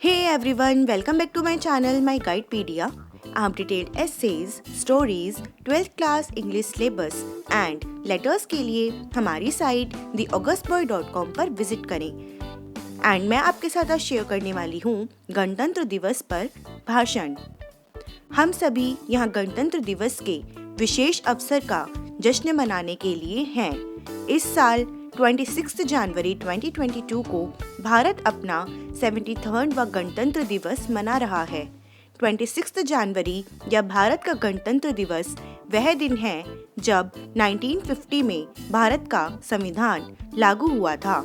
Hey everyone, welcome back to my channel, my Guidepedia. I have detailed essays, stories, 12th class English syllabus and letters के लिए हमारी site theaugustboy.com पर visit करें। And मैं आपके साथ आज शेयर करने वाली हूँ गणतंत्र दिवस पर भाषण। हम सभी यहाँ गणतंत्र दिवस के विशेष अवसर का जश्न मनाने के लिए हैं। इस साल 26 जनवरी 2022 को भारत अपना 73वां गणतंत्र दिवस मना रहा है। 26 जनवरी या भारत का गणतंत्र दिवस वह दिन है जब 1950 में भारत का संविधान लागू हुआ था।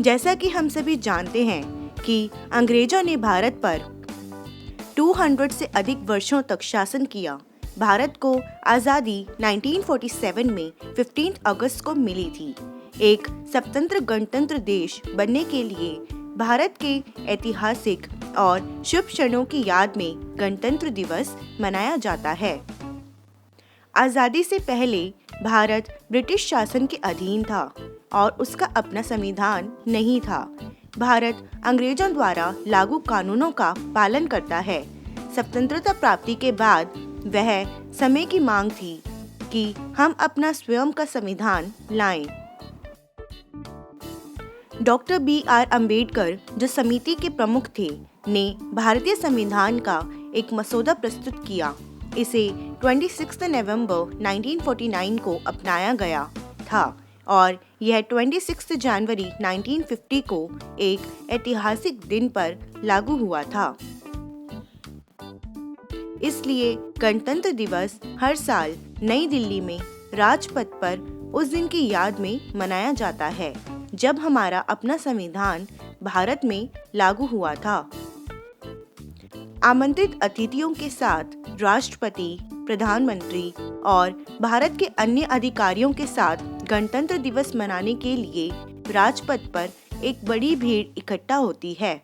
जैसा कि हम सभी जानते हैं कि अंग्रेजों ने भारत पर 200 से अधिक वर्षों तक शासन किया। भारत को आज़ादी 1947 में 15 अगस्त को मिली थी। एक स्वतंत्र गणतंत्र देश बनने के लिए भारत के ऐतिहासिक और शुभ क्षणों की याद में गणतंत्र दिवस मनाया जाता है। आज़ादी से पहले भारत ब्रिटिश शासन के अधीन था और उसका अपना संविधान नहीं था। भारत अंग्रेजों द्वारा लागू कानूनों का पालन करता है। स्वतंत्रता प्राप्ति के बाद वह समय की मांग थी कि हम अपना स्वयं का संविधान लाएं। Doctor B.R. अम्बेडकर, जो समिति के प्रमुख थे, ने भारतीय संविधान का एक मसौदा प्रस्तुत किया। इसे 26 नवंबर 1949 को अपनाया गया था और यह 26 जनवरी 1950 को एक ऐतिहासिक दिन पर लागू हुआ था। इसलिए गणतंत्र दिवस हर साल नई दिल्ली में राजपथ पर उस दिन की याद में मनाया जाता है जब हमारा अपना संविधान भारत में लागू हुआ था। आमंत्रित अतिथियों के साथ राष्ट्रपति, प्रधानमंत्री और भारत के अन्य अधिकारियों के साथ गणतंत्र दिवस मनाने के लिए राजपथ पर एक बड़ी भीड़ इकट्ठा होती है।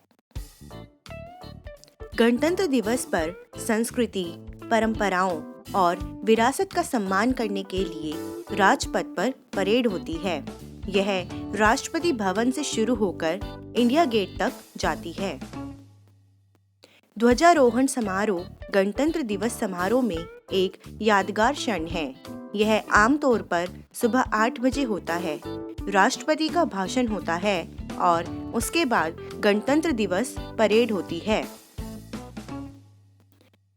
गणतंत्र दिवस पर संस्कृति, परंपराओं और विरासत का सम्मान करने के लिए राजपथ पर परेड होती है। यह राष्ट्रपति भवन से शुरू होकर इंडिया गेट तक जाती है। ध्वजारोहण समारोह गणतंत्र दिवस समारोह में एक यादगार क्षण है। यह आमतौर पर सुबह 8 बजे होता है। राष्ट्रपति का भाषण होता है और उसके बाद गणतंत्र दिवस परेड होती है।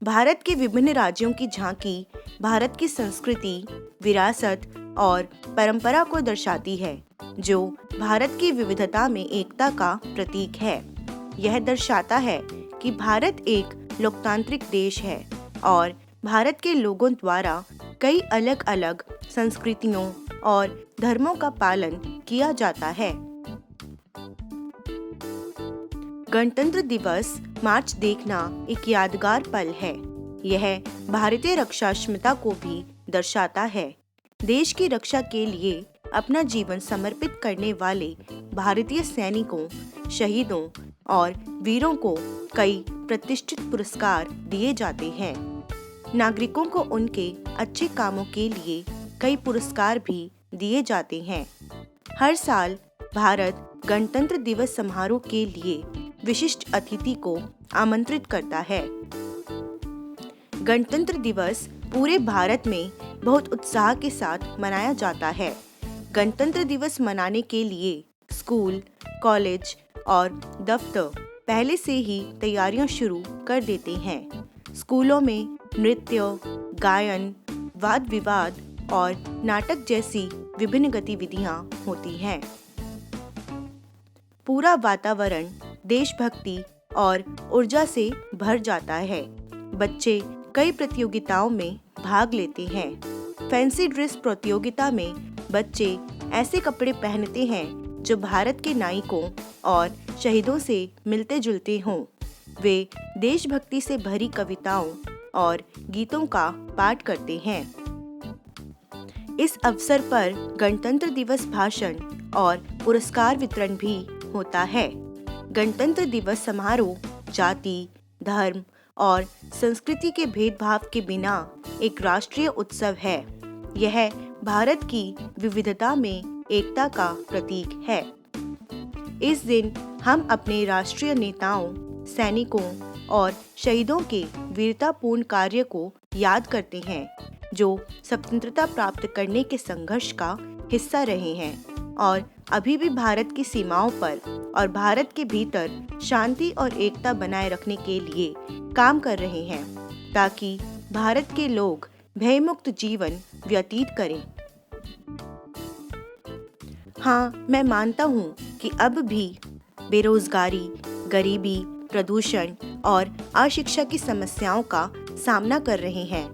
भारत के विभिन्न राज्यों की झांकी भारत की संस्कृति, विरासत और परंपरा को दर्शाती है, जो भारत की विविधता में एकता का प्रतीक है। यह दर्शाता है कि भारत एक लोकतांत्रिक देश है और भारत के लोगों द्वारा कई अलग अलग संस्कृतियों और धर्मों का पालन किया जाता है। गणतंत्र दिवस मार्च देखना एक यादगार पल है। यह भारतीय रक्षा क्षमता को भी दर्शाता है। देश की रक्षा के लिए अपना जीवन समर्पित करने वाले भारतीय सैनिकों, शहीदों और वीरों को कई प्रतिष्ठित पुरस्कार दिए जाते हैं। नागरिकों को उनके अच्छे कामों के लिए कई पुरस्कार भी दिए जाते हैं। हर साल भारत गणतंत्र दिवस समारोह के लिए विशिष्ट अतिथि को आमंत्रित करता है। गणतंत्र दिवस पूरे भारत में बहुत उत्साह के साथ मनाया जाता है। गणतंत्र दिवस मनाने के लिए स्कूल, कॉलेज और दफ्तर पहले से ही तैयारियां शुरू कर देते हैं। स्कूलों में नृत्य, गायन, वाद विवाद और नाटक जैसी विभिन्न गतिविधियां होती हैं। पूरा वातावरण देशभक्ति और ऊर्जा से भर जाता है। बच्चे कई प्रतियोगिताओं में भाग लेते हैं। फैंसी ड्रेस प्रतियोगिता में बच्चे ऐसे कपड़े पहनते हैं जो भारत के नायकों और शहीदों से मिलते जुलते हों। वे देशभक्ति से भरी कविताओं और गीतों का पाठ करते हैं। इस अवसर पर गणतंत्र दिवस भाषण और पुरस्कार वितरण भी होता है। गणतंत्र दिवस समारोह जाति, धर्म और संस्कृति के भेदभाव के बिना एक राष्ट्रीय उत्सव है। यह भारत की विविधता में एकता का प्रतीक है। इस दिन हम अपने राष्ट्रीय नेताओं, सैनिकों और शहीदों के वीरतापूर्ण कार्य को याद करते हैं, जो स्वतंत्रता प्राप्त करने के संघर्ष का हिस्सा रहे हैं और अभी भी भारत की सीमाओं पर और भारत के भीतर शांति और एकता बनाए रखने के लिए काम कर रहे हैं, ताकि भारत के लोग भयमुक्त जीवन व्यतीत करें। हाँ, मैं मानता हूँ कि अब भी बेरोजगारी, गरीबी, प्रदूषण और अशिक्षा की समस्याओं का सामना कर रहे हैं,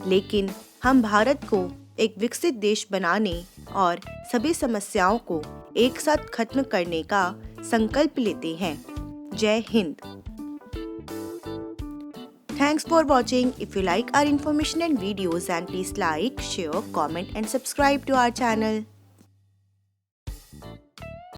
लेकिन हम भारत को एक विकसित देश बनाने और सभी समस्याओं को एक साथ खत्म करने का संकल्प लेते हैं। जय Hind. Thanks for watching. If you like our information and videos, and please like, share, comment and subscribe to our channel.